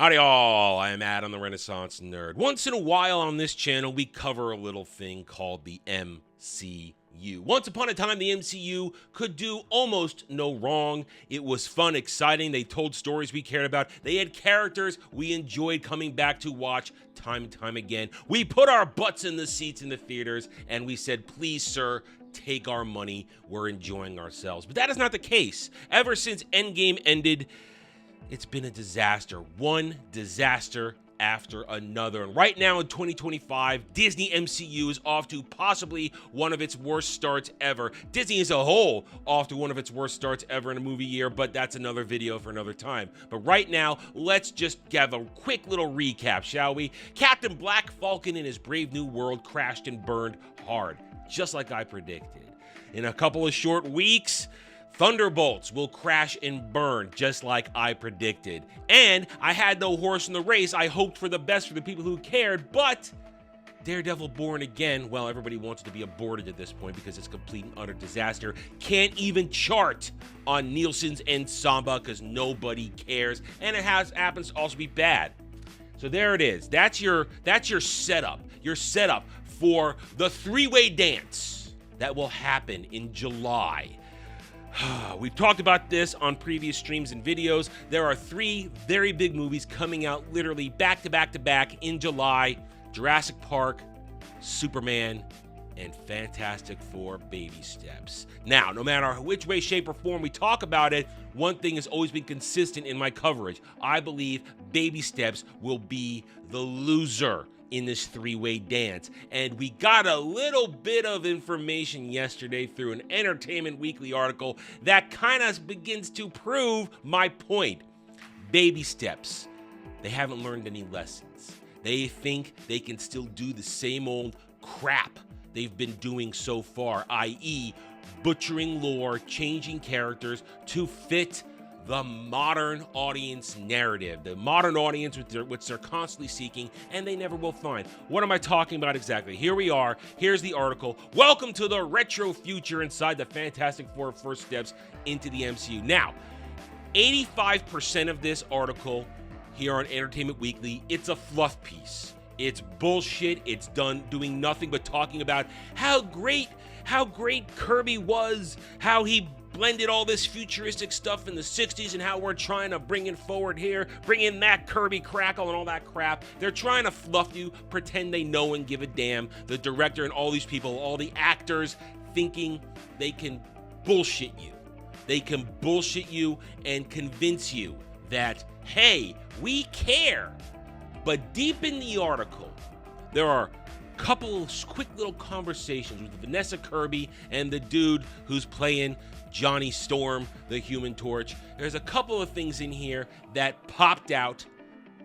Howdy all, I am Adam the Renaissance Nerd. Once in a while on this channel, we cover a little thing called the MCU. Once upon a time, the MCU could do almost no wrong. It was fun, exciting, they told stories we cared about, they had characters we enjoyed coming back to watch time and time again. We put our butts in the seats in the theaters, and we said, please sir, take our money, we're enjoying ourselves. But that is not the case. Ever since Endgame ended, it's been a disaster. One disaster after another. And right now in 2025, Disney MCU is off to possibly one of its worst starts ever. Disney as a whole off to one of its worst starts ever in a movie year, but that's another video for another time. But right now, let's just have a quick little recap, shall we? Captain Black Falcon in his Brave New World crashed and burned hard, just like I predicted. In a couple of short weeks, Thunderbolts will crash and burn, just like I predicted. And I had no horse in the race. I hoped for the best for the people who cared, but Daredevil Born Again, well, everybody wants it to be aborted at this point because it's a complete and utter disaster. Can't even chart on Nielsen's and Samba because nobody cares. And it happens to also be bad. So there it is. That's your setup. Your setup for the three-way dance that will happen in July. We've talked about this on previous streams and videos. There are three very big movies coming out literally back to back to back in July. Jurassic Park, Superman, and Fantastic Four Baby Steps. Now, no matter which way, shape, or form we talk about it, one thing has always been consistent in my coverage. I believe Baby Steps will be the loser in this three-way dance. And we got a little bit of information yesterday through an Entertainment Weekly article that kind of begins to prove my point. Baby Steps, they haven't learned any lessons. They think they can still do the same old crap they've been doing so far, i.e. butchering lore, changing characters to fit the modern audience narrative, the modern audience which they're constantly seeking, and they never will find. What am I talking about exactly? Here we are. Here's the article. Welcome to the retro future inside the Fantastic Four first steps into the MCU. Now, 85% of this article here on Entertainment Weekly, it's a fluff piece. It's bullshit. It's doing nothing but talking about how great Kirby was, how he blended all this futuristic stuff in the 60s and how we're trying to bring it forward here, bring in that Kirby crackle and all that crap. They're trying to fluff you, pretend they know and give a damn. The director and all these people, all the actors, thinking they can bullshit you. They can bullshit you and convince you that, hey, we care. But deep in the article, there are couple quick little conversations with Vanessa Kirby and the dude who's playing Johnny Storm, the Human Torch. There's a couple of things in here that popped out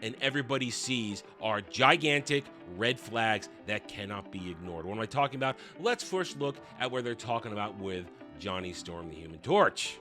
and everybody sees are gigantic red flags that cannot be ignored. What am I talking about? Let's first look at where they're talking about with Johnny Storm, the Human Torch.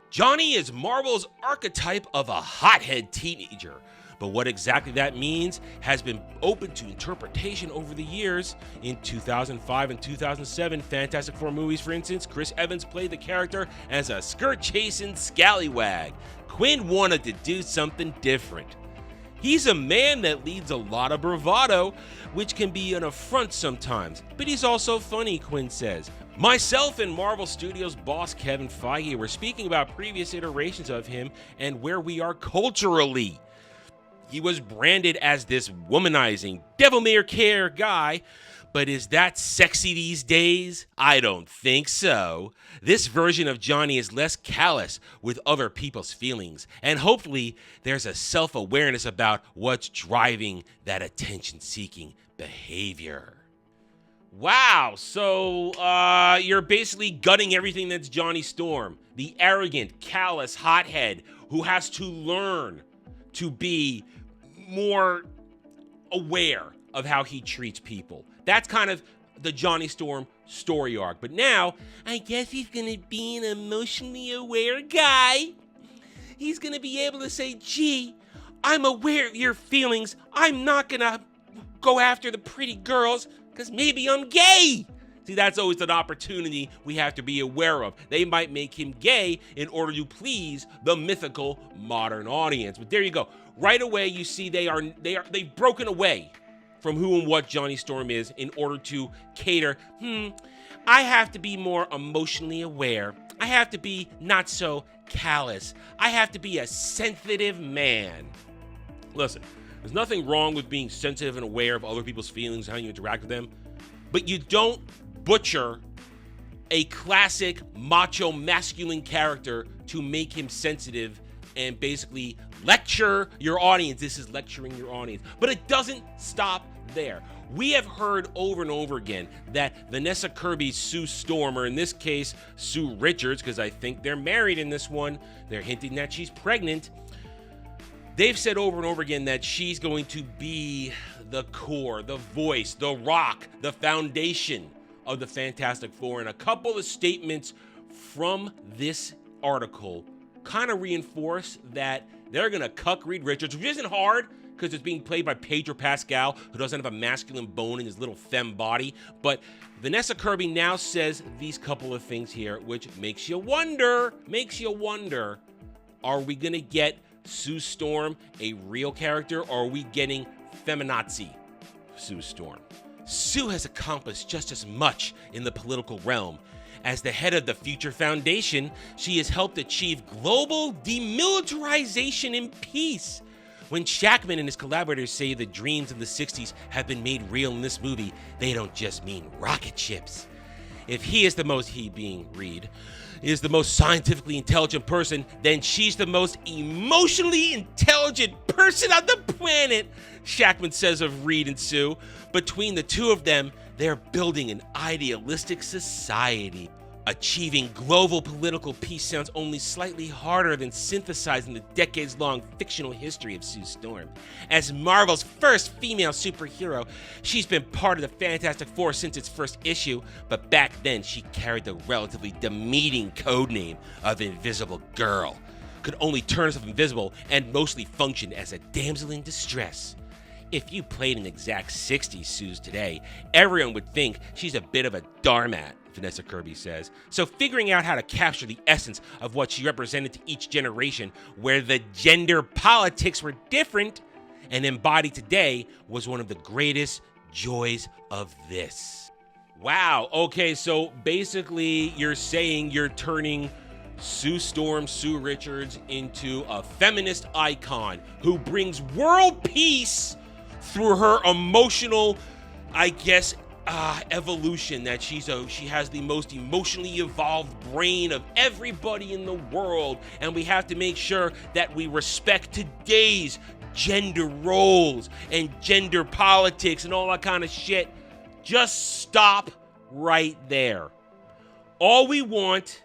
Johnny is Marvel's archetype of a hothead teenager. But what exactly that means has been open to interpretation over the years. In 2005 and 2007 Fantastic Four movies, for instance, Chris Evans played the character as a skirt-chasing scallywag. Quinn wanted to do something different. He's a man that leads a lot of bravado, which can be an affront sometimes, but he's also funny, Quinn says. Myself and Marvel Studios boss Kevin Feige were speaking about previous iterations of him and where we are culturally. He was branded as this womanizing, devil-may-care guy, but is that sexy these days? I don't think so. This version of Johnny is less callous with other people's feelings, and hopefully there's a self-awareness about what's driving that attention-seeking behavior. Wow, so you're basically gutting everything that's Johnny Storm, the arrogant, callous hothead who has to learn to be more aware of how he treats people. That's kind of the Johnny Storm story arc. But now, I guess he's gonna be an emotionally aware guy. He's gonna be able to say, gee, I'm aware of your feelings. I'm not gonna go after the pretty girls because maybe I'm gay. See, that's always an opportunity we have to be aware of. They might make him gay in order to please the mythical modern audience. But there you go. Right away, you see they've broken away from who and what Johnny Storm is in order to cater. I have to be more emotionally aware. I have to be not so callous. I have to be a sensitive man. Listen, there's nothing wrong with being sensitive and aware of other people's feelings and how you interact with them, but you don't butcher a classic macho masculine character to make him sensitive and basically lecture your audience. This is lecturing your audience. But it doesn't stop there. We have heard over and over again that Vanessa Kirby's Sue Storm, or in this case, Sue Richards, because I think they're married in this one, they're hinting that she's pregnant. They've said over and over again that she's going to be the core, the voice, the rock, the foundation of the Fantastic Four. And a couple of statements from this article kind of reinforce that they're going to cuck Reed Richards, which isn't hard because it's being played by Pedro Pascal, who doesn't have a masculine bone in his little femme body. But Vanessa Kirby now says these couple of things here, which makes you wonder, are we going to get Sue Storm a real character, or are we getting feminazi Sue Storm? Sue has accomplished just as much in the political realm. As the head of the Future Foundation, she has helped achieve global demilitarization and peace. When Shackman and his collaborators say the dreams of the 60s have been made real in this movie, they don't just mean rocket ships. If he being Reed, is the most scientifically intelligent person, then she's the most emotionally intelligent person on the planet, Shackman says of Reed and Sue. Between the two of them, they're building an idealistic society. Achieving global political peace sounds only slightly harder than synthesizing the decades-long fictional history of Sue Storm. As Marvel's first female superhero, she's been part of the Fantastic Four since its first issue, but back then she carried the relatively demeaning codename of Invisible Girl, could only turn herself invisible, and mostly functioned as a damsel in distress. If you played an exact 60s Suze today, everyone would think she's a bit of a doormat, Vanessa Kirby says. So figuring out how to capture the essence of what she represented to each generation, where the gender politics were different and embodied today, was one of the greatest joys of this. Wow, okay, so basically you're saying you're turning Sue Storm, Sue Richards, into a feminist icon who brings world peace through her emotional, evolution, that she has the most emotionally evolved brain of everybody in the world, and we have to make sure that we respect today's gender roles and gender politics and all that kind of shit. Just stop right there. All we want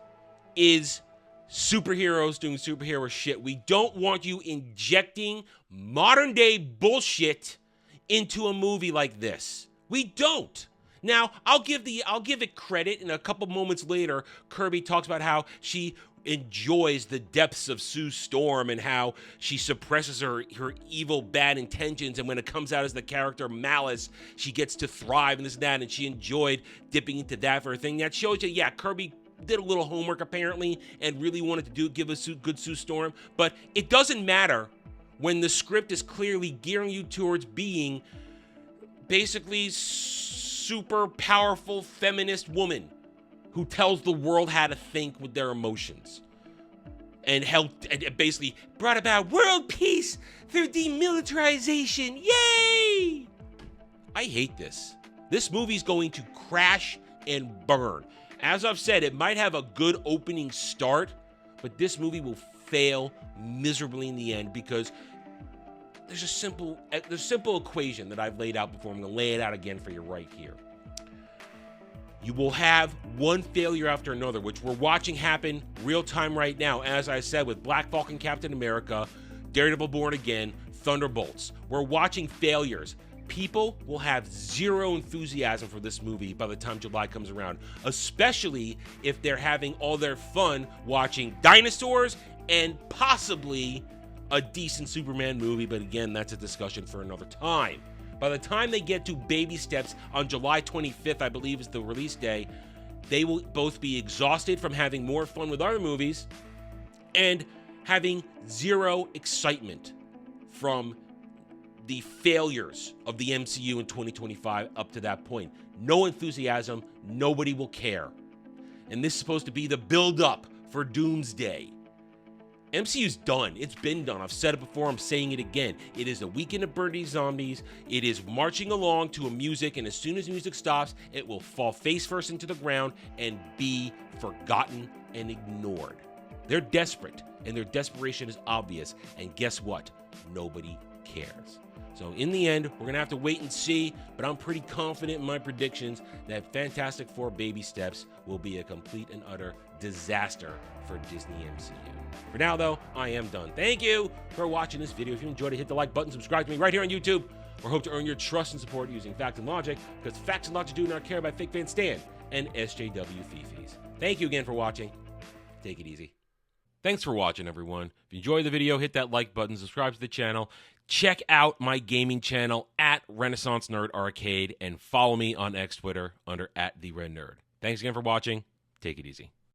is superheroes doing superhero shit. We don't want you injecting modern day bullshit into a movie like this. We don't. Now, I'll give it credit, and a couple moments later, Kirby talks about how she enjoys the depths of Sue Storm and how she suppresses her evil, bad intentions, and when it comes out as the character Malice, she gets to thrive and this and that, and she enjoyed dipping into that for a thing. That shows you, yeah, Kirby did a little homework apparently and really wanted to give us good Sue Storm, but it doesn't matter when the script is clearly gearing you towards being basically super powerful feminist woman who tells the world how to think with their emotions and helped and basically brought about world peace through demilitarization. Yay! I hate this. This movie's going to crash and burn. As I've said, it might have a good opening start, but this movie will fail miserably in the end because there's a simple equation that I've laid out before. I'm going to lay it out again for you right here. You will have one failure after another, which we're watching happen real time right now. As I said, with Black Falcon, Captain America, Daredevil Born Again, Thunderbolts. We're watching failures. People will have zero enthusiasm for this movie by the time July comes around, especially if they're having all their fun watching dinosaurs and possibly a decent Superman movie. But again, that's a discussion for another time. By the time they get to baby steps on July 25th, I believe is the release day, they will both be exhausted from having more fun with other movies and having zero excitement from the failures of the MCU in 2025 up to that point. No enthusiasm, nobody will care. And this is supposed to be the build-up for Doomsday. MCU's done. It's been done. I've said it before. I'm saying it again. It is a weekend of Birdie Zombies. It is marching along to a music, and as soon as the music stops, it will fall face first into the ground and be forgotten and ignored. They're desperate, and their desperation is obvious. And guess what? Nobody cares. So in the end, we're going to have to wait and see, but I'm pretty confident in my predictions that Fantastic Four Baby Steps will be a complete and utter disaster for Disney MCU. For now, though, I am done. Thank you for watching this video. If you enjoyed it, hit the like button, subscribe to me right here on YouTube, or hope to earn your trust and support using fact and logic, because facts and logic do not care about fake fans Stan and SJW Fifis. Thank you again for watching. Take it easy. Thanks for watching, everyone. If you enjoyed the video, hit that like button, subscribe to the channel. Check out my gaming channel at Renaissance Nerd Arcade and follow me on X Twitter under @TheRedNerd. Thanks again for watching. Take it easy.